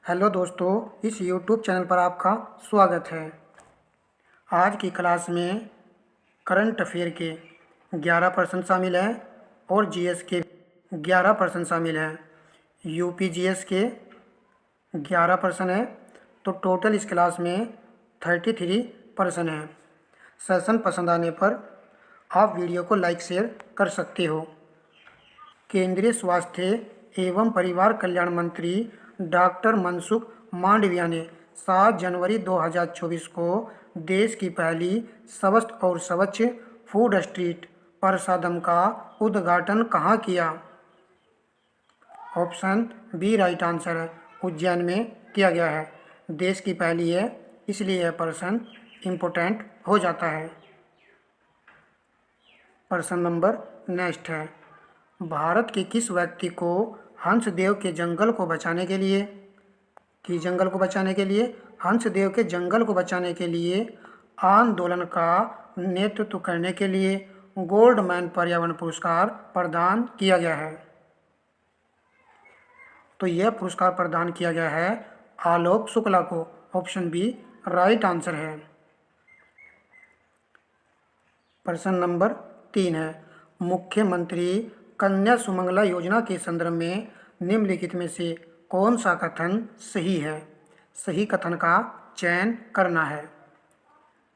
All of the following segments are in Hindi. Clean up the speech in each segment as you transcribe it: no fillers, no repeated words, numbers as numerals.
हेलो दोस्तों, इस YouTube चैनल पर आपका स्वागत है। आज की क्लास में करंट अफेयर के 11 प्रश्न शामिल हैं और जीएस के 11 प्रश्न शामिल हैं। यूपी जीएस के 11 प्रश्न हैं, तो टोटल इस क्लास में 33 प्रश्न हैं। सेशन पसंद आने पर आप वीडियो को लाइक शेयर कर सकते हो। केंद्रीय स्वास्थ्य एवं परिवार कल्याण मंत्री डॉक्टर मनसुख मांडविया ने 7 जनवरी 2024 को देश की पहली स्वस्थ और स्वच्छ फूड स्ट्रीट प्रसादम का उद्घाटन कहाँ किया? ऑप्शन बी राइट आंसर है, उज्जैन में किया गया है। देश की पहली है, इसलिए यह प्रश्न इम्पोर्टेंट हो जाता है। प्रश्न नंबर नेक्स्ट है, भारत के किस व्यक्ति को हंसदेव के जंगल को बचाने के लिए हंसदेव के जंगल को बचाने के लिए आंदोलन का नेतृत्व करने के लिए गोल्ड मैन पर्यावरण पुरस्कार प्रदान किया गया है? तो यह पुरस्कार प्रदान किया गया है आलोक शुक्ला को। ऑप्शन बी राइट आंसर है। प्रश्न नंबर 3 है, मुख्यमंत्री कन्या सुमंगला योजना के संदर्भ में निम्नलिखित में से कौन सा कथन सही है? सही कथन का चयन करना है।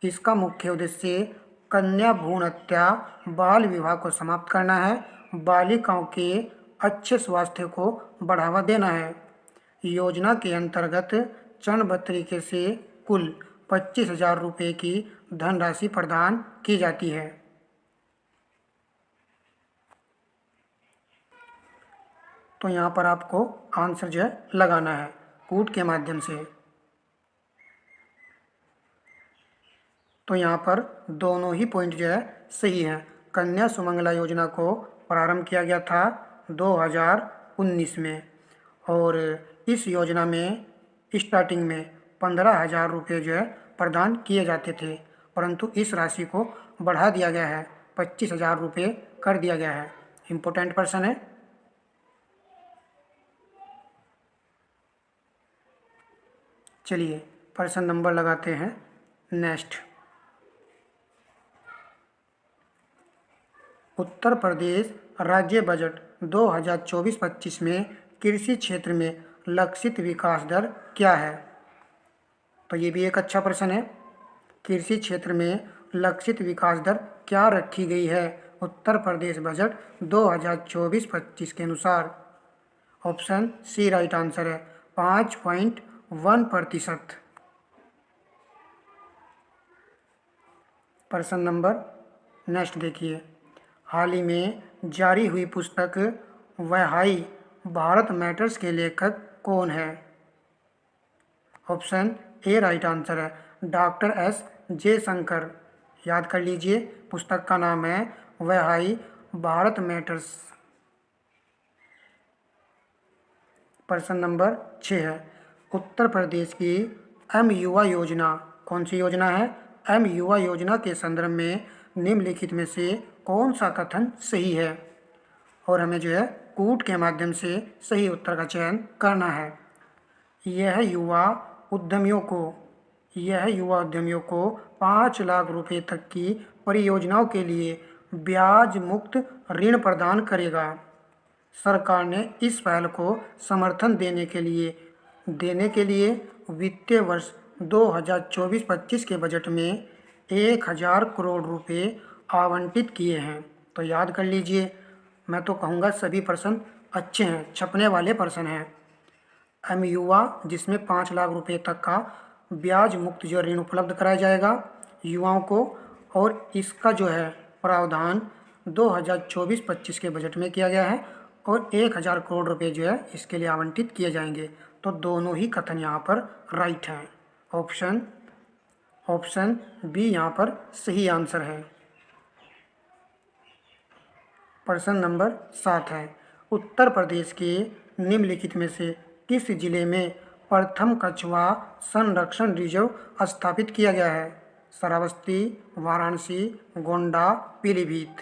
इसका मुख्य उद्देश्य कन्या भ्रूण हत्या, बाल विवाह को समाप्त करना है, बालिकाओं के अच्छे स्वास्थ्य को बढ़ावा देना है। योजना के अंतर्गत चरणबद्ध तरीके से कुल 25,000 रुपये की धनराशि प्रदान की जाती है। तो यहाँ पर आपको आंसर जो है लगाना है कूट के माध्यम से। तो यहाँ पर दोनों ही पॉइंट जो है सही है। कन्या सुमंगला योजना को प्रारंभ किया गया था 2019 में और इस योजना में स्टार्टिंग में 15,000 रुपये जो है प्रदान किए जाते थे, परंतु इस राशि को बढ़ा दिया गया है, 25,000 रुपये कर दिया गया है। इम्पोर्टेंट प्रश्न है। चलिए प्रश्न नंबर लगाते हैं नेक्स्ट। उत्तर प्रदेश राज्य बजट 2024-25 में कृषि क्षेत्र में लक्षित विकास दर क्या है? तो ये भी एक अच्छा प्रश्न है। कृषि क्षेत्र में लक्षित विकास दर क्या रखी गई है उत्तर प्रदेश बजट 2024-25 के अनुसार? ऑप्शन सी राइट आंसर है, 5.1%। प्रश्न नंबर नेक्स्ट देखिए, हाल ही में जारी हुई पुस्तक व्हाई भारत मैटर्स के लेखक कौन है? ऑप्शन ए राइट आंसर है, डॉक्टर एस जयशंकर। याद कर लीजिए, पुस्तक का नाम है व्हाई भारत मैटर्स। प्रश्न नंबर 6 है, उत्तर प्रदेश की एम युवा योजना कौन सी योजना है? एम युवा योजना के संदर्भ में निम्नलिखित में से कौन सा कथन सही है? और हमें जो है कूट के माध्यम से सही उत्तर का चयन करना है। यह युवा उद्यमियों को 5 लाख रुपए तक की परियोजनाओं के लिए ब्याज मुक्त ऋण प्रदान करेगा। सरकार ने इस पहल को समर्थन देने के लिए वित्तीय वर्ष 2024-25 के बजट में 1,000 करोड़ रुपए आवंटित किए हैं। तो याद कर लीजिए, मैं तो कहूँगा सभी प्रश्न अच्छे हैं, छपने वाले प्रश्न हैं। एम युवा जिसमें 5 लाख रुपए तक का ब्याज मुक्त जो ऋण उपलब्ध कराया जाएगा युवाओं को, और इसका जो है प्रावधान 2024-25 के बजट में किया गया है और 1,000 करोड़ रुपए जो है इसके लिए आवंटित किए जाएंगे। तो दोनों ही कथन यहाँ पर राइट हैं। ऑप्शन बी यहाँ पर सही आंसर है। प्रश्न नंबर 7 है, उत्तर प्रदेश के निम्नलिखित में से किस जिले में प्रथम कछुआ संरक्षण रिजर्व स्थापित किया गया है? श्रावस्ती, वाराणसी, गोंडा, पीलीभीत।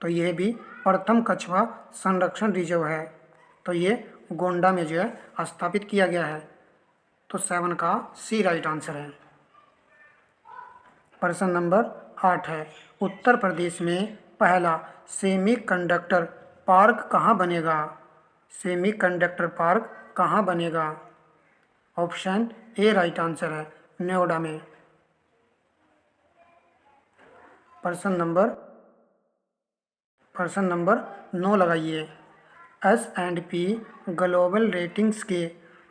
तो यह भी प्रथम कछुआ संरक्षण रिजर्व है, तो ये गोंडा में जो है स्थापित किया गया है। तो 7 का सी राइट आंसर है। प्रश्न नंबर 8 है, उत्तर प्रदेश में पहला सेमीकंडक्टर पार्क कहाँ बनेगा? सेमीकंडक्टर पार्क कहाँ बनेगा? ऑप्शन ए राइट आंसर है, नोएडा में। प्रश्न नंबर 9 लगाइए। S&P ग्लोबल रेटिंग्स के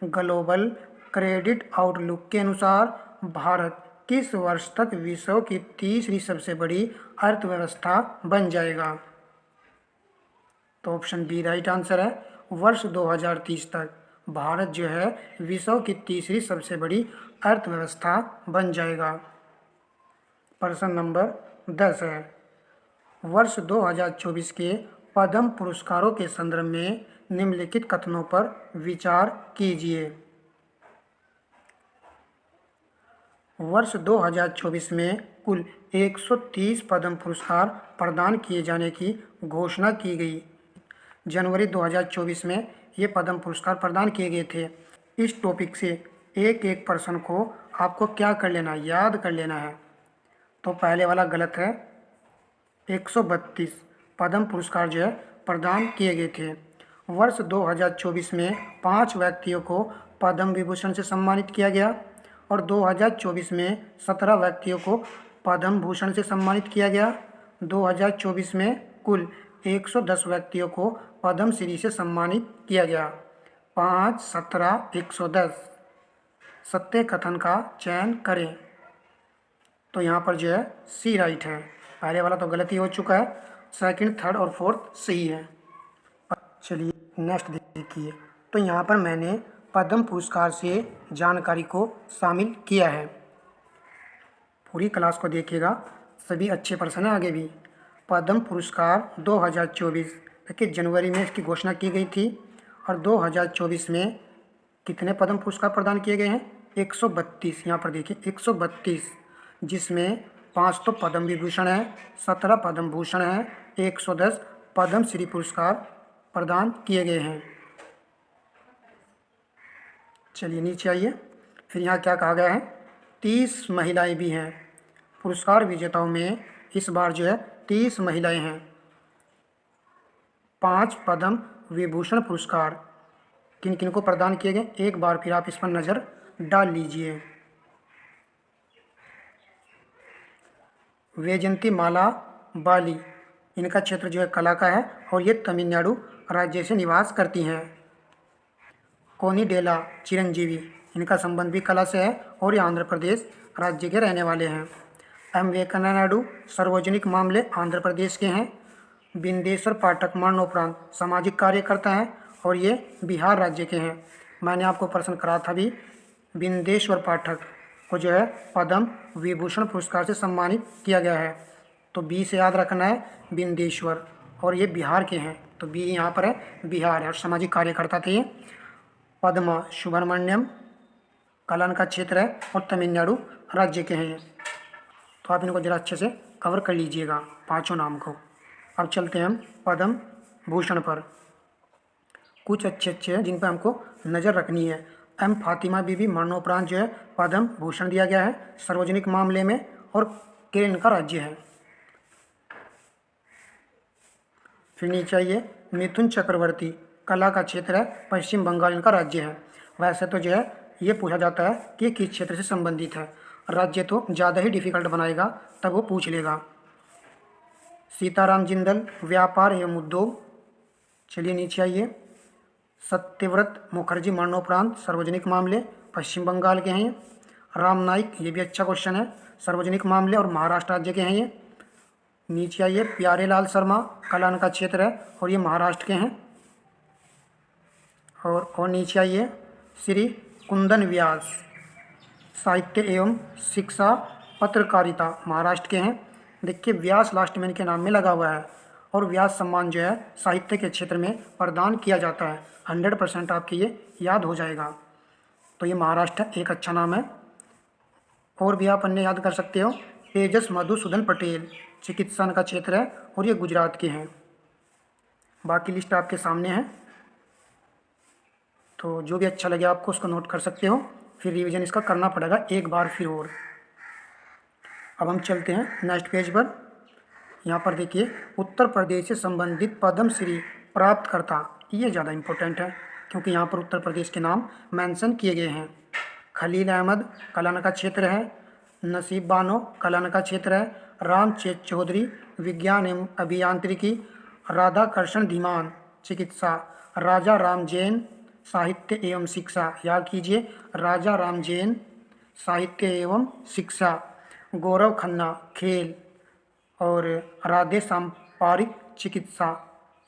ग्लोबल क्रेडिट आउटलुक के अनुसार भारत किस वर्ष तक विश्व की तीसरी सबसे बड़ी अर्थव्यवस्था बन जाएगा? तो ऑप्शन बी राइट आंसर है, वर्ष 2030 तक भारत जो है विश्व की तीसरी सबसे बड़ी अर्थव्यवस्था बन जाएगा। प्रश्न नंबर 10 है, वर्ष 2024 के पद्म पुरस्कारों के संदर्भ में निम्नलिखित कथनों पर विचार कीजिए। वर्ष 2024 में कुल 130 पद्म पुरस्कार प्रदान किए जाने की घोषणा की गई। जनवरी 2024 में ये पद्म पुरस्कार प्रदान किए गए थे। इस टॉपिक से एक प्रश्न को आपको क्या कर लेना है, याद कर लेना है। तो पहले वाला गलत है, 132 पद्म पुरस्कार जो है प्रदान किए गए थे। वर्ष 2024 में 5 व्यक्तियों को पद्म विभूषण से सम्मानित किया गया और 2024 में 17 व्यक्तियों को पद्म भूषण से सम्मानित किया गया। 2024 में कुल 110 व्यक्तियों को पद्म श्री से सम्मानित किया गया। 5, 17, 110 सत्य कथन का चयन करें। तो यहाँ पर जो है सी राइट है। पहले वाला तो गलती हो चुका है, सेकंड, थर्ड और फोर्थ सही है। चलिए नेक्स्ट देखिए। तो यहाँ पर मैंने पद्म पुरस्कार से जानकारी को शामिल किया है। पूरी क्लास को देखिएगा, सभी अच्छे प्रश्न हैं आगे भी। पद्म पुरस्कार 2024 देखिए जनवरी में इसकी घोषणा की गई थी और 2024 में कितने पद्म पुरस्कार प्रदान किए गए हैं? 132। यहाँ पर देखिए 132, जिसमें 5 तो पद्म विभूषण है, 17 पद्म भूषण है, 110 पद्म श्री पुरस्कार प्रदान किए गए हैं। चलिए नीचे आइए। फिर यहाँ क्या कहा गया है? 30 महिलाएं भी हैं। पुरस्कार विजेताओं में इस बार जो है 30 महिलाएं हैं। 5 पद्म विभूषण पुरस्कार किन किन को प्रदान किए गए, एक बार फिर आप इस पर नज़र डाल लीजिए। वैजयंती माला बाली, इनका क्षेत्र जो है कला का है और ये तमिलनाडु राज्य से निवास करती हैं। कोनिडेला चिरंजीवी, इनका संबंध भी कला से है और ये आंध्र प्रदेश राज्य के रहने वाले हैं। एम वेंकैया नायडू सार्वजनिक मामले आंध्र प्रदेश के हैं। बिंदेश्वर पाठक मरणोपरांत सामाजिक कार्यकर्ता हैं और ये बिहार राज्य के हैं। मैंने आपको प्रश्न करा था भी, बिंदेश्वर पाठक को जो है पद्म विभूषण पुरस्कार से सम्मानित किया गया है। तो बी से याद रखना है बिंदेश्वर, और ये बिहार के हैं। तो बी यहाँ पर है, बिहार है और सामाजिक कार्यकर्ता थे ये। पद्मा सुब्रमण्यम कलन का क्षेत्र है और तमिलनाडु राज्य के हैं। तो आप इनको जरा अच्छे से कवर कर लीजिएगा पांचों नाम को। अब चलते हैं हम पद्म भूषण पर। कुछ अच्छे हैं जिन पर हमको नज़र रखनी है। एम फातिमा बीबी मरणोपरांत जो है पद्म भूषण दिया गया है सार्वजनिक मामले में और केरल इनका राज्य है। फिर नीचे आइए, मिथुन चक्रवर्ती कला का क्षेत्र है, पश्चिम बंगाल इनका राज्य है। वैसे तो जो है ये पूछा जाता है कि किस क्षेत्र से संबंधित है, राज्य तो ज़्यादा ही डिफिकल्ट बनाएगा तब वो पूछ लेगा। सीताराम जिंदल व्यापार एवं उद्योग। चलिए नीचे आइए, सत्यव्रत मुखर्जी मरणोपरांत सार्वजनिक मामले पश्चिम बंगाल के हैं। राम नाइक, ये भी अच्छा क्वेश्चन है, सार्वजनिक मामले और महाराष्ट्र राज्य के हैं ये। नीचे आइए, प्यारेलाल शर्मा कला का क्षेत्र है और ये महाराष्ट्र के हैं। और नीचे आइए, श्री कुंदन व्यास साहित्य एवं शिक्षा पत्रकारिता महाराष्ट्र के हैं। देखिए व्यास लास्ट में इनके नाम में लगा हुआ है और व्यास सम्मान जो है साहित्य के क्षेत्र में प्रदान किया जाता है। 100% आपके ये याद हो जाएगा। तो ये महाराष्ट्र एक अच्छा नाम है। और भी आप अन्य याद कर सकते हो, तेजस मधुसूदन पटेल चिकित्सा का क्षेत्र है और ये गुजरात के हैं। बाकी लिस्ट आपके सामने है। तो जो भी अच्छा लगे आपको उसको नोट कर सकते हो, फिर रिवीजन इसका करना पड़ेगा एक बार फिर और। अब हम चलते हैं नेक्स्ट पेज पर। यहाँ पर देखिए, उत्तर प्रदेश से संबंधित पद्म श्री प्राप्तकर्ता, ये ज़्यादा इम्पोर्टेंट है क्योंकि यहाँ पर उत्तर प्रदेश के नाम मेंशन किए गए हैं। खलील अहमद कलान का क्षेत्र है, नसीब बानो कलान का क्षेत्र है, रामचेत चौधरी विज्ञान एवं अभियांत्रिकी, राधाकृष्ण धीमान चिकित्सा, राजा राम जैन साहित्य एवं शिक्षा, याद कीजिए राजा राम जैन साहित्य एवं शिक्षा, गौरव खन्ना खेल, और राधे सांपारिक चिकित्सा,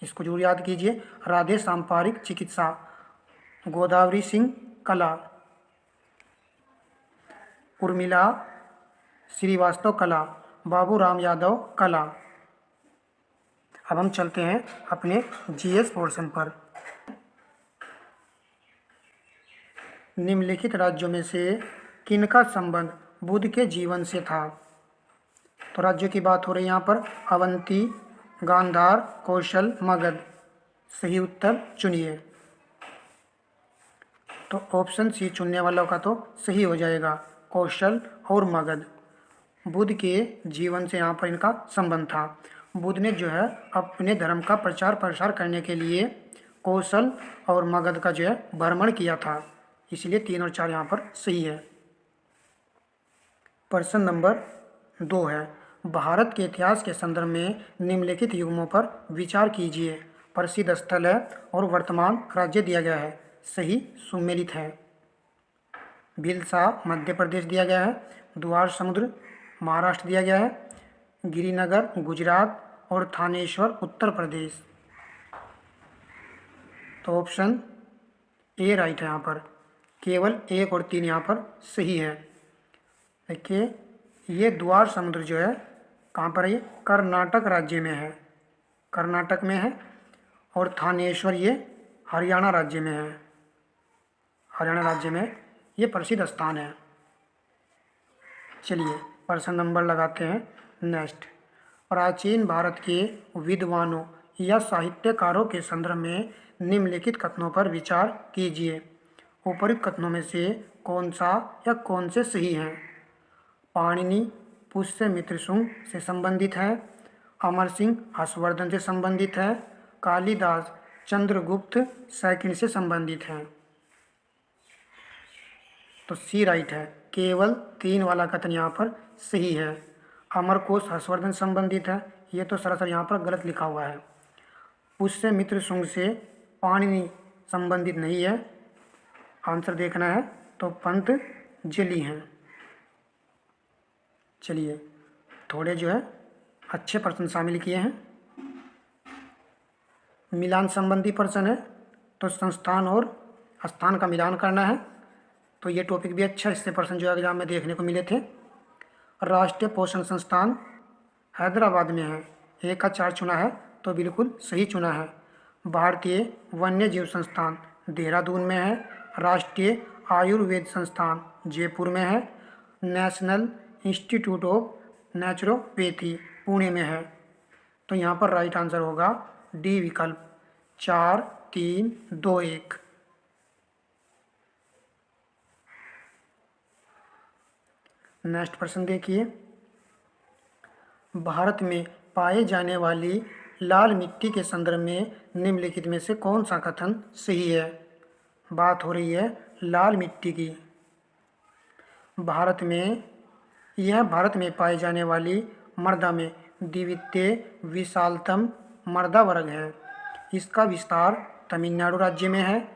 इसको जरूर याद कीजिए, राधे सांपारिक चिकित्सा, गोदावरी सिंह कला, उर्मिला श्रीवास्तव कला, बाबू राम यादव कला। अब हम चलते हैं अपने जीएस पोर्शन पर। निम्नलिखित राज्यों में से किनका संबंध बुद्ध के जीवन से था? तो राज्यों की बात हो रही है यहाँ पर, अवंती, गांधार, कौशल, मगध। सही उत्तर चुनिए। तो ऑप्शन सी चुनने वालों का तो सही हो जाएगा, कौशल और मगध। बुद्ध के जीवन से यहाँ पर इनका संबंध था। बुद्ध ने जो है अपने धर्म का प्रचार प्रसार करने के लिए कौशल और मगध का जो है भ्रमण किया था, इसलिए 3 और 4 यहाँ पर सही है। प्रश्न नंबर 2 है, भारत के इतिहास के संदर्भ में निम्नलिखित युग्मों पर विचार कीजिए। प्रसिद्ध स्थल है और वर्तमान राज्य दिया गया है, सही सुमेलित है। भिलसा मध्य प्रदेश दिया गया है, द्वार समुद्र महाराष्ट्र दिया गया है, गिरिनगर गुजरात और थानेश्वर उत्तर प्रदेश। तो ऑप्शन ए राइट है यहाँ पर, केवल 1 और 3 यहाँ पर सही है। देखिए, ये द्वार समुद्र जो है कहाँ पर है? ये कर्नाटक राज्य में है, कर्नाटक में है, और थानेश्वर ये हरियाणा राज्य में है, हरियाणा राज्य में ये प्रसिद्ध स्थान है। चलिए प्रश्न नंबर लगाते हैं नेक्स्ट। प्राचीन भारत के विद्वानों या साहित्यकारों के संदर्भ में निम्नलिखित कथनों पर विचार कीजिए। उपरोक्त कथनों में से कौन सा या कौन से सही हैं? पाणिनि पुष्यमित्र शुंग से संबंधित है, अमर सिंह हर्षवर्धन से संबंधित है, कालिदास चंद्रगुप्त सेकंड से संबंधित है। तो सी राइट है, केवल 3 वाला कथन यहाँ पर सही है। अमरकोश हर्षवर्धन संबंधित है, ये तो सरासर यहाँ पर गलत लिखा हुआ है। पुष्यमित्र शुंग से पाणिनि संबंधित नहीं है, आंसर देखना है तो पंतजलि हैं। चलिए थोड़े जो है अच्छे प्रश्न शामिल किए हैं। मिलान संबंधी प्रश्न है, तो संस्थान और स्थान का मिलान करना है, तो ये टॉपिक भी अच्छा, इससे प्रश्न जो एग्जाम में देखने को मिले थे। राष्ट्रीय पोषण संस्थान हैदराबाद में है, 1 का 4 चुना है तो बिल्कुल सही चुना है। भारतीय वन्य जीव संस्थान देहरादून में है, राष्ट्रीय आयुर्वेद संस्थान जयपुर में है, national institute of naturopathy Pune में है। तो यहाँ पर राइट आंसर होगा डी विकल्प, 4 3 2 1। नेक्स्ट प्रश्न देखिए, भारत में पाए जाने वाली लाल मिट्टी के संदर्भ में निम्नलिखित में से कौन सा कथन सही है? बात हो रही है लाल मिट्टी की। भारत में पाई जाने वाली मृदा में द्वितीय विशालतम मृदा वर्ग है। इसका विस्तार तमिलनाडु राज्य में है।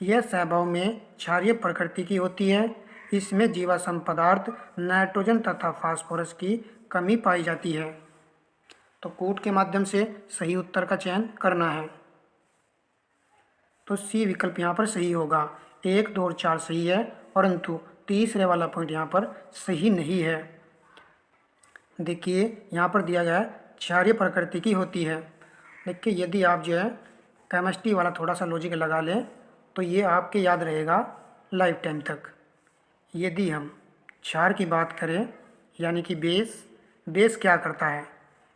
यह स्वभाव में क्षारीय प्रकृति की होती है। इसमें जीवाश्म पदार्थ नाइट्रोजन तथा फास्फोरस की कमी पाई जाती है। तो कूट के माध्यम से सही उत्तर का चयन करना है। तो सी विकल्प यहाँ पर सही होगा। 1 2 और 4 सही है, परंतु तीसरे वाला पॉइंट यहाँ पर सही नहीं है। देखिए यहाँ पर दिया गया है क्षारीय प्रकृति की होती है। देखिए यदि आप जो है केमिस्ट्री वाला थोड़ा सा लॉजिक लगा लें तो ये आपके याद रहेगा लाइफ टाइम तक। यदि हम क्षार की बात करें यानी कि बेस क्या करता है?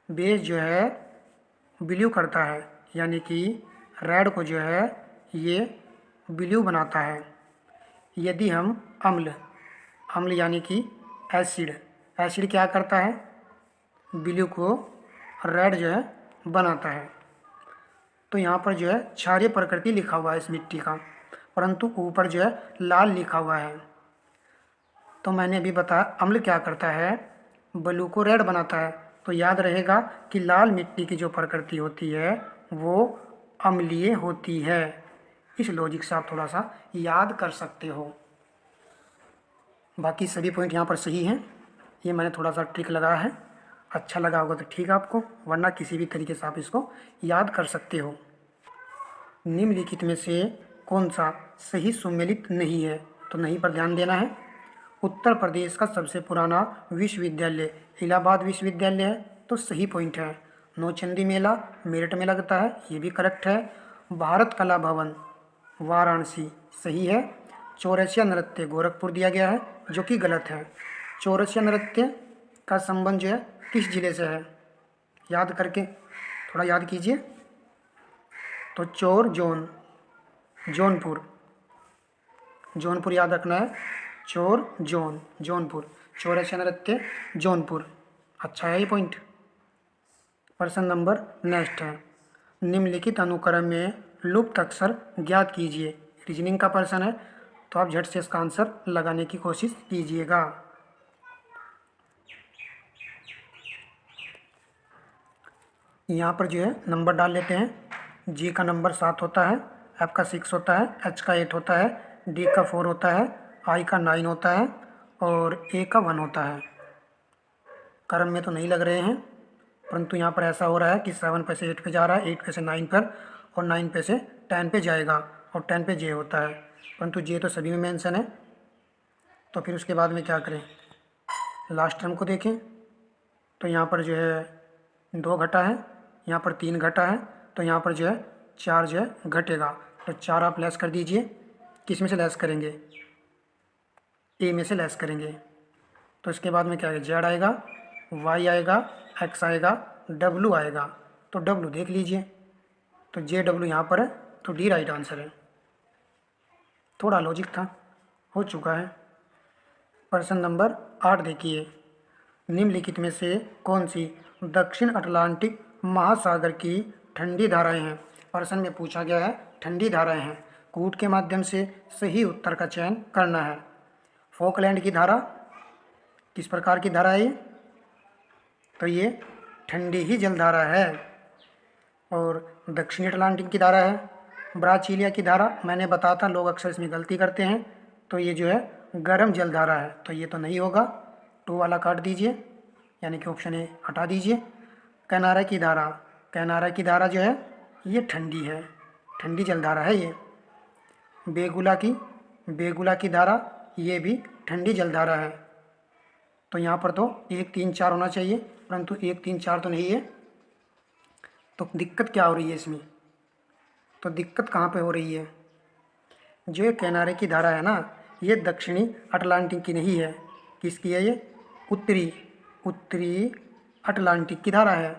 बेस जो है ब्लू करता है, यानी कि रेड को जो है ये ब्लू बनाता है। यदि हम अम्ल अम्ल यानी कि एसिड क्या करता है, ब्लू को रेड जो है बनाता है। तो यहाँ पर जो है क्षारीय प्रकृति लिखा हुआ है इस मिट्टी का, परंतु ऊपर जो है लाल लिखा हुआ है। तो मैंने अभी बताया अम्ल क्या करता है, ब्लू को रेड बनाता है। तो याद रहेगा कि लाल मिट्टी की जो प्रकृति होती है वो अम्लीय होती है। इस लॉजिक से आप थोड़ा सा याद कर सकते हो। बाकी सभी पॉइंट यहाँ पर सही हैं। ये मैंने थोड़ा सा ट्रिक लगाया है, अच्छा लगा होगा तो ठीक है आपको, वरना किसी भी तरीके से आप इसको याद कर सकते हो। निम्नलिखित में से कौन सा सही सुमेलित नहीं है, तो नहीं पर ध्यान देना है। उत्तर प्रदेश का सबसे पुराना विश्वविद्यालय इलाहाबाद विश्वविद्यालय है, तो सही पॉइंट है। नौचंदी मेला मेरठ में लगता है, ये भी करेक्ट है। भारत कला भवन वाराणसी सही है। चौरसिया नृत्य गोरखपुर दिया गया है, जो कि गलत है। चौरसिया नृत्य का संबंध जो है किस जिले से है, याद करके थोड़ा याद कीजिए। तो जौनपुर याद रखना है। जौनपुर चौरसिया नृत्य जौनपुर। अच्छा है ये पॉइंट। प्रश्न नंबर नेक्स्ट है, निम्नलिखित अनुक्रम में लुप्त अक्षर ज्ञात कीजिए। रीजनिंग का प्रश्न है, तो आप झट से इसका आंसर लगाने की कोशिश कीजिएगा। यहाँ पर जो है नंबर डाल लेते हैं। जी का नंबर 7 होता है, एफ का 6 होता है, एच का 8 होता है, डी का 4 होता है, आई का 9 होता है और ए का 1 होता है। क्रम में तो नहीं लग रहे हैं, परंतु यहाँ पर ऐसा हो रहा है कि 7 पे से 8 पे जा रहा है, 8 पे से 9 पर और 9 पे से 10 पे जाएगा और 10 पे जे होता है, परंतु जे तो सभी में मेंशन है। तो फिर उसके बाद में क्या करें, लास्ट टर्म को देखें। तो यहाँ पर जो है 2 घटा है, यहाँ पर 3 घटा है, तो यहाँ पर जो है 4 जो है घटेगा। तो 4 आप लेस कर दीजिए। किस में से लेस करेंगे, ए में से लेस करेंगे। तो इसके बाद में क्या आएगा, जेड आएगा, वाई आएगा, एक्स आएगा, डब्लू आएगा। तो डब्लू देख लीजिए, तो जे डब्लू यहाँ पर है, तो डी राइट आंसर है। थोड़ा लॉजिक था, हो चुका है। प्रश्न नंबर 8 देखिए, निम्नलिखित में से कौन सी दक्षिण अटलांटिक महासागर की ठंडी धाराएं हैं। प्रश्न में पूछा गया है ठंडी धाराएं हैं, कूट के माध्यम से सही उत्तर का चयन करना है। फॉकलैंड की धारा किस प्रकार की धारा है ये, तो ये ठंडी ही जलधारा है। और दक्षिणी अटलांटिक की धारा है। ब्राजीलिया की धारा मैंने बताया था, लोग अक्सर इसमें गलती करते हैं, तो ये जो है गर्म जलधारा है, तो ये तो नहीं होगा। 2 वाला काट दीजिए, यानी कि ऑप्शन ए हटा दीजिए। कैनारा की धारा जो है ये ठंडी है, ठंडी जलधारा है ये। बेगुला की धारा ये भी ठंडी जलधारा है। तो यहाँ पर तो 1 3 4 होना चाहिए, परंतु 1 3 4 तो नहीं है। तो दिक्कत क्या हो रही है इसमें, तो दिक्कत कहाँ पे हो रही है, जो ये किनारे की धारा है ना, ये दक्षिणी अटलांटिक की नहीं है। किसकी है ये, उत्तरी अटलांटिक की धारा है।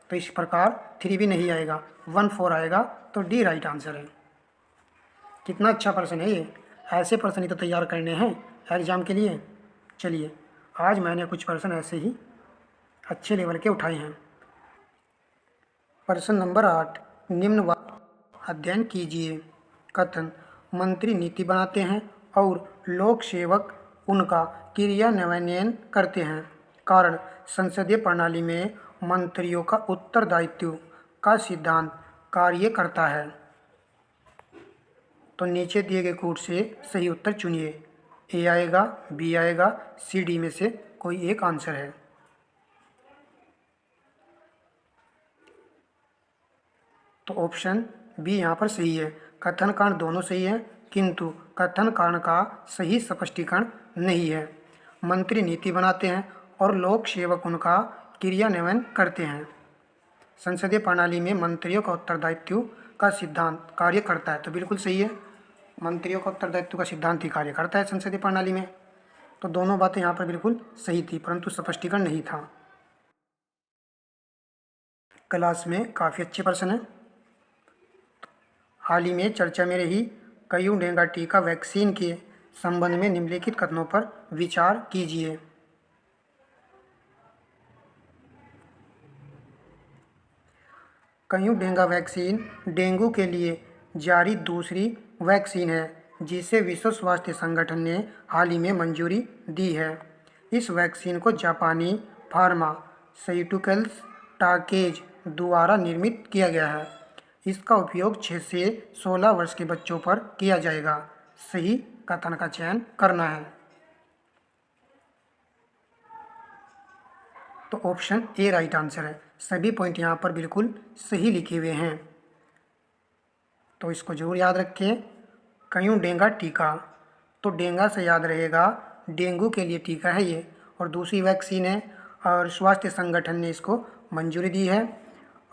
तो इस प्रकार 3 भी नहीं आएगा, 1 4 आएगा, तो डी राइट आंसर है। कितना अच्छा प्रश्न है ये, ऐसे प्रश्न ही तो तैयार करने हैं एग्जाम के लिए। चलिए, आज मैंने कुछ प्रश्न ऐसे ही अच्छे लेवल के उठाए हैं। प्रश्न नंबर 8, निम्न वाक्य अध्ययन कीजिए। कथन, मंत्री नीति बनाते हैं और लोक सेवक उनका क्रियान्वयन करते हैं। कारण, संसदीय प्रणाली में मंत्रियों का उत्तरदायित्व का सिद्धांत कार्य करता है। तो नीचे दिए गए कूट से सही उत्तर चुनिए। ए आएगा, बी आएगा, सी डी में से कोई एक आंसर है। तो ऑप्शन बी यहाँ पर सही है। कथन कारण दोनों सही है, किंतु कथन कारण का सही स्पष्टीकरण नहीं है। मंत्री नीति बनाते हैं और लोक सेवक उनका क्रियान्वयन करते हैं। संसदीय प्रणाली में मंत्रियों का उत्तरदायित्व का सिद्धांत कार्य करता है, तो बिल्कुल सही है। मंत्रियों का उत्तरदायित्व का सिद्धांत ही कार्य करता है संसदीय प्रणाली में। तो दोनों बातें यहाँ पर बिल्कुल सही थी, परंतु स्पष्टीकरण नहीं था। क्लास में काफ़ी अच्छे प्रश्न हैं। हाल ही में चर्चा में रही कईयों डेंगू टीका वैक्सीन के संबंध में निम्नलिखित कथनों पर विचार कीजिए। कईयों डेंगू वैक्सीन डेंगू के लिए जारी दूसरी वैक्सीन है जिसे विश्व स्वास्थ्य संगठन ने हाल ही में मंजूरी दी है। इस वैक्सीन को जापानी फार्मास्यूटिकल्स टाकेज द्वारा निर्मित किया गया है। इसका उपयोग 6 से 16 वर्ष के बच्चों पर किया जाएगा। सही कथन का चयन करना है। तो ऑप्शन ए राइट आंसर है। सभी पॉइंट यहाँ पर बिल्कुल सही लिखे हुए हैं, तो इसको जरूर याद रखें। कईयों डेंगू टीका, तो डेंगू से याद रहेगा डेंगू के लिए टीका है ये, और दूसरी वैक्सीन है और स्वास्थ्य संगठन ने इसको मंजूरी दी है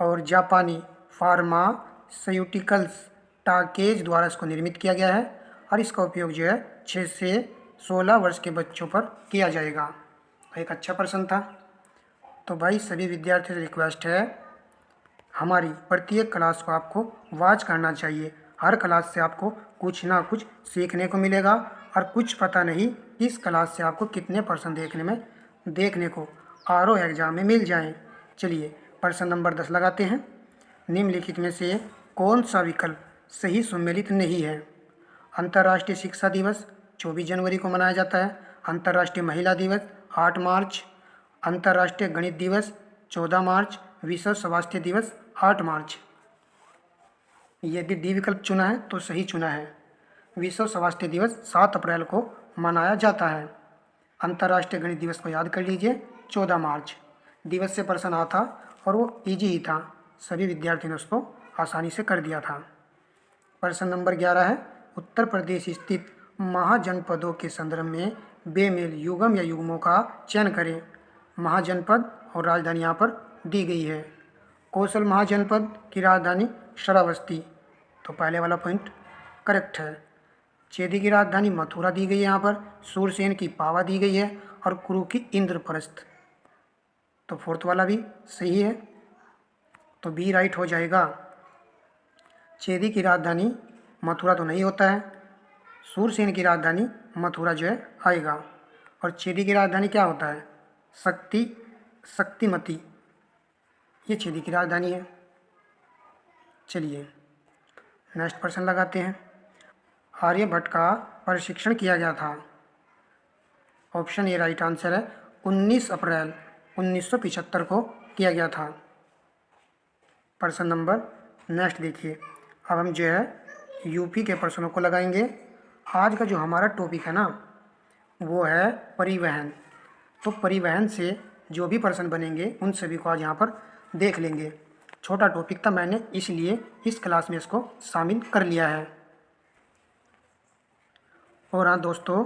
और जापानी फार्मास्यूटिकल्स टाकेज द्वारा इसको निर्मित किया गया है और इसका उपयोग जो है 6 से 16 वर्ष के बच्चों पर किया जाएगा। एक अच्छा प्रश्न था। तो भाई सभी विद्यार्थियों से रिक्वेस्ट है, हमारी प्रत्येक क्लास को आपको वॉच करना चाहिए। हर क्लास से आपको कुछ ना कुछ सीखने को मिलेगा और कुछ पता नहीं इस क्लास से आपको कितने % देखने को आरओ एग्जाम में मिल जाएं। चलिए प्रश्न नंबर 10 लगाते हैं। निम्नलिखित में से कौन सा विकल्प सही सम्मिलित नहीं है? अंतर्राष्ट्रीय शिक्षा दिवस 24 जनवरी को मनाया जाता है। अंतर्राष्ट्रीय महिला दिवस 8 मार्च, अंतर्राष्ट्रीय गणित दिवस 14 मार्च, विश्व स्वास्थ्य दिवस 8 मार्च। यदि डी विकल्प चुना है तो सही चुना है। विश्व स्वास्थ्य दिवस 7 अप्रैल को मनाया जाता है। अंतर्राष्ट्रीय गणित दिवस को याद कर लीजिए 14 मार्च। दिवस से प्रश्न आता था और वो इजी ही था, सभी विद्यार्थियों ने उसको आसानी से कर दिया था। प्रश्न नंबर 11 है, उत्तर प्रदेश स्थित महाजनपदों के संदर्भ में बेमेल युग्म या युग्मों का चयन करें। महाजनपद और राजधानी यहाँ पर दी गई है। कौशल महाजनपद की राजधानी श्रावस्ती, तो पहले वाला पॉइंट करेक्ट है। चेदी की राजधानी मथुरा दी गई है यहाँ पर। सूरसेन की पावा दी गई है और कुरु की इंद्रप्रस्थ, तो फोर्थ वाला भी सही है, तो बी राइट हो जाएगा। चेदी की राजधानी मथुरा तो नहीं होता है, सूरसेन की राजधानी मथुरा जो है आएगा। और चेदी की राजधानी क्या होता है? शक्तिमती, ये चेदी की राजधानी है। चलिए नेक्स्ट प्रश्न लगाते हैं। आर्यभट्ट का प्रशिक्षण किया गया था। ऑप्शन ए राइट आंसर है। 19 अप्रैल 1975 को किया गया था। प्रश्न नंबर नेक्स्ट देखिए। अब हम जो है यूपी के प्रश्नों को लगाएंगे। आज का जो हमारा टॉपिक है ना वो है परिवहन। तो परिवहन से जो भी प्रश्न बनेंगे उन सभी को आज यहाँ पर देख लेंगे। छोटा टॉपिक था, मैंने इसलिए इस क्लास में इसको शामिल कर लिया है। और हाँ दोस्तों,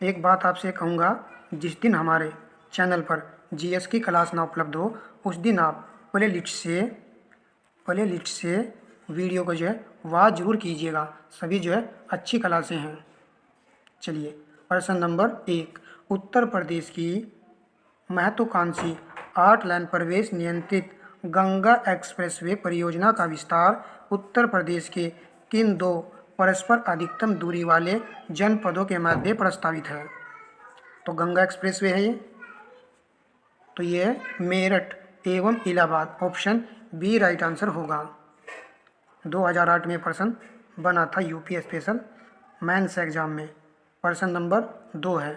एक बात आपसे कहूँगा, जिस दिन हमारे चैनल पर जीएस की क्लास ना उपलब्ध हो उस दिन आप प्ले लिस्ट से वीडियो को जो है वॉच जरूर कीजिएगा। सभी जो है अच्छी क्लासें हैं। चलिए प्रश्न नंबर 1, उत्तर प्रदेश की महत्वाकांक्षी 8 लाइन प्रवेश नियंत्रित गंगा एक्सप्रेसवे परियोजना का विस्तार उत्तर प्रदेश के किन 2 परस्पर अधिकतम दूरी वाले जनपदों के मध्य प्रस्तावित है? तो गंगा एक्सप्रेसवे है ये, तो ये मेरठ एवं Allahabad, option B right answer होगा। 2008 में प्रश्न बना था यूपी स्पेशल मेंस एग्जाम में। प्रश्न नंबर 2 है,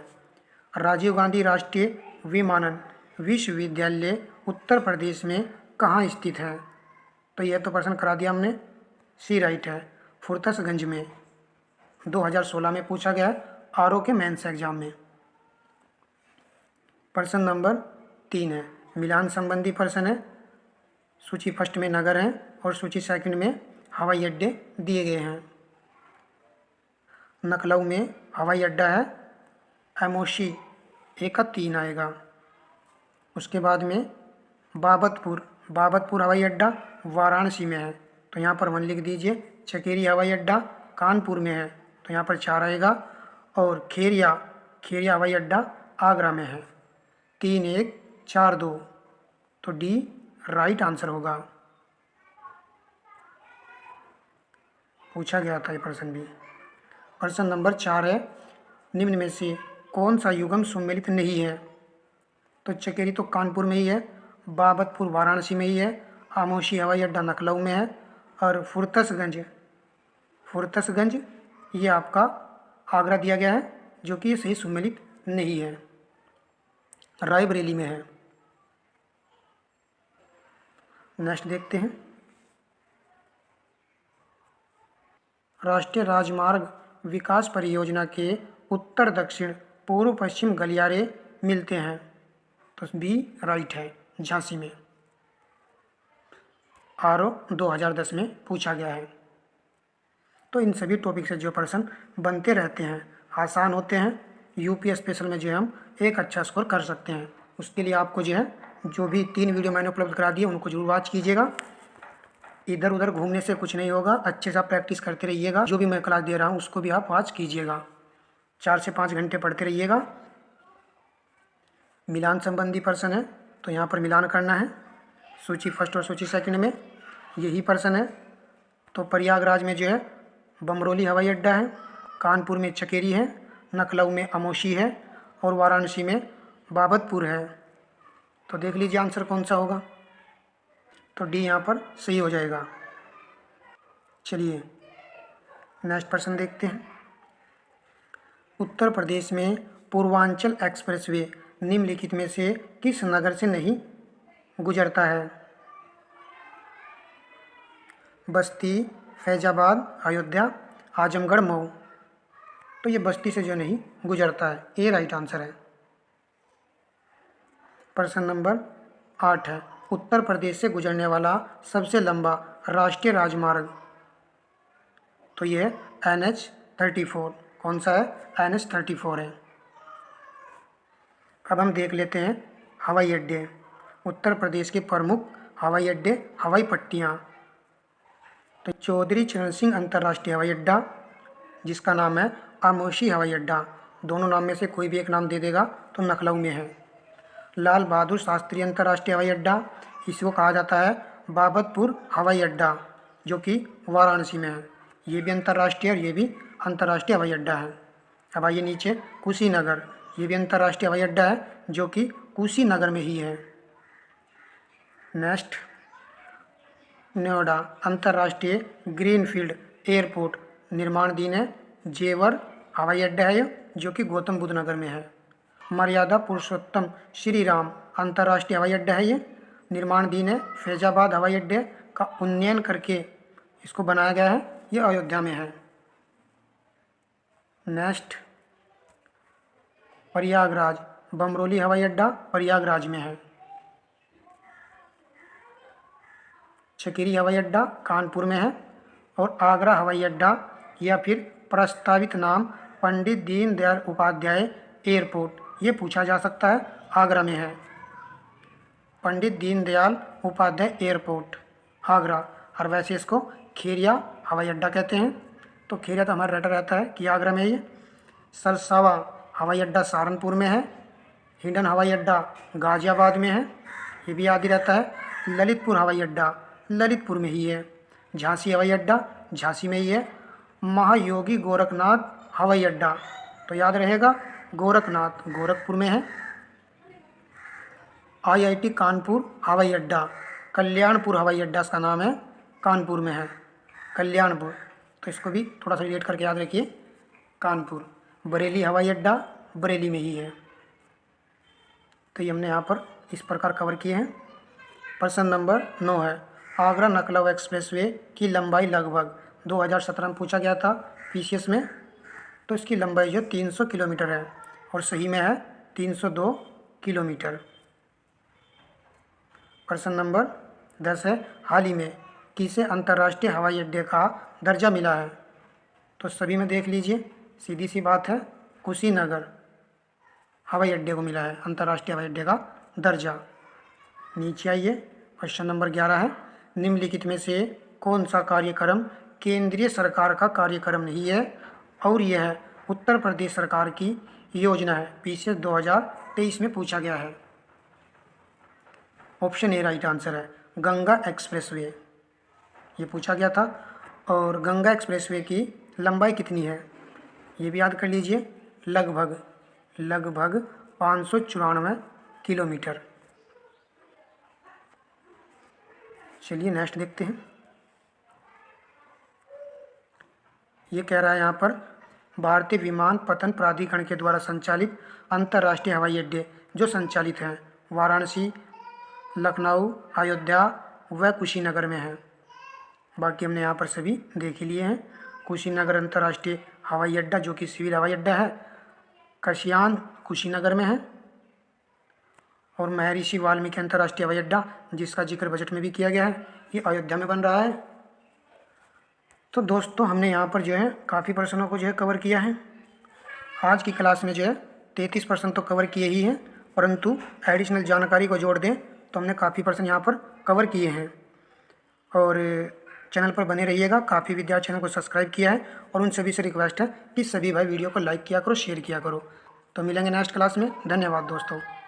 राजीव गांधी राष्ट्रीय विमानन विश्वविद्यालय उत्तर प्रदेश में कहाँ स्थित है? तो यह तो प्रश्न करा दिया हमने, सी राइट है, फुर्तसगंज में। 2016 में पूछा गया आरओ के मेंस एग्जाम में। प्रश्न नंबर 3 है, मिलान संबंधी प्रश्न है। सूची फर्स्ट में नगर है और सूची सेकंड में हवाई अड्डे दिए गए हैं। लखनऊ में हवाई अड्डा है, एमओसी 1 का 3 आएगा। उसके बाद में बाबतपुर हवाई अड्डा वाराणसी में है, तो यहाँ पर 1 लिख दीजिए। चकेरी हवाई अड्डा कानपुर में है, तो यहाँ पर 4 आएगा। और खेरिया हवाई अड्डा आगरा में है। 3 1 4 2, तो डी राइट आंसर होगा। पूछा गया था ये प्रश्न भी। प्रश्न नंबर 4 है, निम्न में से कौन सा युगम सम्मिलित नहीं है? तो चकेरी तो कानपुर में ही है, बाबतपुर वाराणसी में ही है, आमोशी हवाई अड्डा लखनऊ में है, और फुरतसगंज ये आपका आगरा दिया गया है, जो कि ये सही सम्मिलित नहीं है, रायबरेली में है। नेक्स्ट देखते हैं, राष्ट्रीय राजमार्ग विकास परियोजना के उत्तर दक्षिण पूर्व पश्चिम गलियारे मिलते हैं। तो बी राइट है, झांसी में। आरओ 2010 में पूछा गया है। तो इन सभी टॉपिक से जो प्रश्न बनते रहते हैं, आसान होते हैं, यूपी स्पेशल में जो है हम एक अच्छा स्कोर कर सकते हैं। उसके लिए आपको जो है, जो भी 3 वीडियो मैंने उपलब्ध करा दिए उनको जरूर वॉच कीजिएगा। इधर उधर घूमने से कुछ नहीं होगा, अच्छे से आप प्रैक्टिस करते रहिएगा। जो भी मैं क्लास दे रहा हूँ उसको भी आप वॉच कीजिएगा, 4 से 5 घंटे पढ़ते रहिएगा। मिलान संबंधी प्रश्न है, तो यहाँ पर मिलान करना है। सूची फर्स्ट और सूची सेकंड में यही प्रश्न है। तो प्रयागराज में जो है बमरोली हवाई अड्डा है, कानपुर में चकेरी है, लखनऊ में अमोशी है, और वाराणसी में बाबतपुर है। तो देख लीजिए आंसर कौन सा होगा। तो डी यहाँ पर सही हो जाएगा। चलिए नेक्स्ट प्रश्न देखते हैं। उत्तर प्रदेश में पूर्वांचल एक्सप्रेसवे निम्नलिखित में से किस नगर से नहीं गुजरता है? बस्ती, फैजाबाद, अयोध्या, आजमगढ़, मऊ। तो ये बस्ती से जो नहीं गुजरता है, ए राइट आंसर है। प्रश्न नंबर 8 है, उत्तर प्रदेश से गुजरने वाला सबसे लंबा राष्ट्रीय राजमार्ग। तो ये है NH-34। कौन सा है? NH-34 है। अब हम देख लेते हैं हवाई अड्डे, उत्तर प्रदेश के प्रमुख हवाई अड्डे, हवाई पट्टियाँ। तो चौधरी चरण सिंह अंतर्राष्ट्रीय हवाई अड्डा, जिसका नाम है आमोशी हवाई अड्डा, दोनों नाम में से कोई भी एक नाम दे देगा तो लखनऊ में है। लाल बहादुर शास्त्री अंतर्राष्ट्रीय हवाई अड्डा, इसको कहा जाता है बाबतपुर हवाई अड्डा, जो कि वाराणसी में है। ये भी अंतर्राष्ट्रीय और ये भी अंतर्राष्ट्रीय हवाई अड्डा है। अब आइए नीचे, कुशीनगर, ये भी अंतर्राष्ट्रीय हवाई अड्डा है, जो कि कुशीनगर में ही है। नेक्स्ट, नोएडा अंतर्राष्ट्रीय ग्रीनफील्ड एयरपोर्ट निर्माणाधीन है, जेवर हवाई अड्डा है, जो कि गौतम बुद्ध नगर में है। मर्यादा पुरुषोत्तम श्री राम अंतर्राष्ट्रीय हवाई अड्डा है, ये निर्माणाधीन है, फैजाबाद हवाई अड्डे का उन्नयन करके इसको बनाया गया है, ये अयोध्या में है। नेक्स्ट, प्रयागराज बमरोली हवाई अड्डा प्रयागराज में है। चकेरी हवाई अड्डा कानपुर में है, और आगरा हवाई अड्डा या फिर प्रस्तावित नाम पंडित दीनदयाल उपाध्याय एयरपोर्ट, ये पूछा जा सकता है, आगरा में है। पंडित दीनदयाल उपाध्याय एयरपोर्ट आगरा, और वैसे इसको खेरिया हवाई अड्डा कहते हैं। तो खेरिया तो हमारा रहता है कि आगरा में ये। सरसावा हवाई अड्डा सहारनपुर में है, हिंडन हवाई अड्डा गाजियाबाद में है, ये भी याद ही रहता है। ललितपुर हवाई अड्डा ललितपुर में ही है। झांसी हवाई अड्डा झांसी में ही है। महायोगी गोरखनाथ हवाई अड्डा, तो याद रहेगा गोरखनाथ गोरखपुर में है। IIT कानपुर हवाई अड्डा कल्याणपुर हवाई अड्डा, इसका नाम है, कानपुर में है, कल्याणपुर। तो इसको भी थोड़ा सा रिलेट करके याद रखिए, कानपुर। बरेली हवाई अड्डा बरेली में ही है। तो ये हमने यहाँ पर इस प्रकार कवर किए हैं। प्रश्न नंबर 9 है, आगरा लखनऊ एक्सप्रेसवे की लंबाई लगभग 2017 में पूछा गया था PCS में। तो इसकी लंबाई जो 300 किलोमीटर है, और सही में है 302 किलोमीटर। प्रश्न नंबर 10 है, हाल ही में किसे अंतर्राष्ट्रीय हवाई अड्डे का दर्जा मिला है? तो सभी में देख लीजिए, सीधी सी बात है, कुशीनगर हवाई अड्डे को मिला है अंतर्राष्ट्रीय हवाई अड्डे का दर्जा। नीचे आइए, क्वेश्चन नंबर 11 है, निम्नलिखित में से कौन सा कार्यक्रम केंद्रीय सरकार का कार्यक्रम नहीं है और यह उत्तर प्रदेश सरकार की योजना है? PCS 2023 में पूछा गया है। ऑप्शन ए राइट आंसर है, गंगा एक्सप्रेसवे, ये पूछा गया था। और गंगा एक्सप्रेसवे की लंबाई कितनी है? ये भी याद कर लीजिए, लगभग 594 किलोमीटर। चलिए नेक्स्ट देखते हैं। ये कह रहा है यहाँ पर भारतीय विमानपत्तन प्राधिकरण के द्वारा संचालित अंतर्राष्ट्रीय हवाई अड्डे जो संचालित हैं वाराणसी, लखनऊ, अयोध्या व कुशीनगर में हैं। बाकी हमने यहाँ पर सभी देख ही लिए हैं। कुशीनगर अंतर्राष्ट्रीय हवाई अड्डा जो कि सिविल हवाई अड्डा है, कशियान कुशीनगर में है। और महर्षि वाल्मीकि अंतर्राष्ट्रीय हवाई अड्डा जिसका जिक्र बजट में भी किया गया है, ये अयोध्या में बन रहा है। तो दोस्तों हमने यहाँ पर जो है काफ़ी प्रश्नों को जो है कवर किया है। आज की क्लास में जो है 33 प्रश्न तो कवर किए ही हैं, परंतु एडिशनल जानकारी को जोड़ दें तो हमने काफ़ी प्रश्न यहाँ पर कवर किए हैं। और चैनल पर बने रहिएगा। काफ़ी विद्यार्थी चैनल को सब्सक्राइब किया है और उन सभी से रिक्वेस्ट है कि सभी भाई वीडियो को लाइक किया करो, शेयर किया करो। तो मिलेंगे नेक्स्ट क्लास में। धन्यवाद दोस्तों।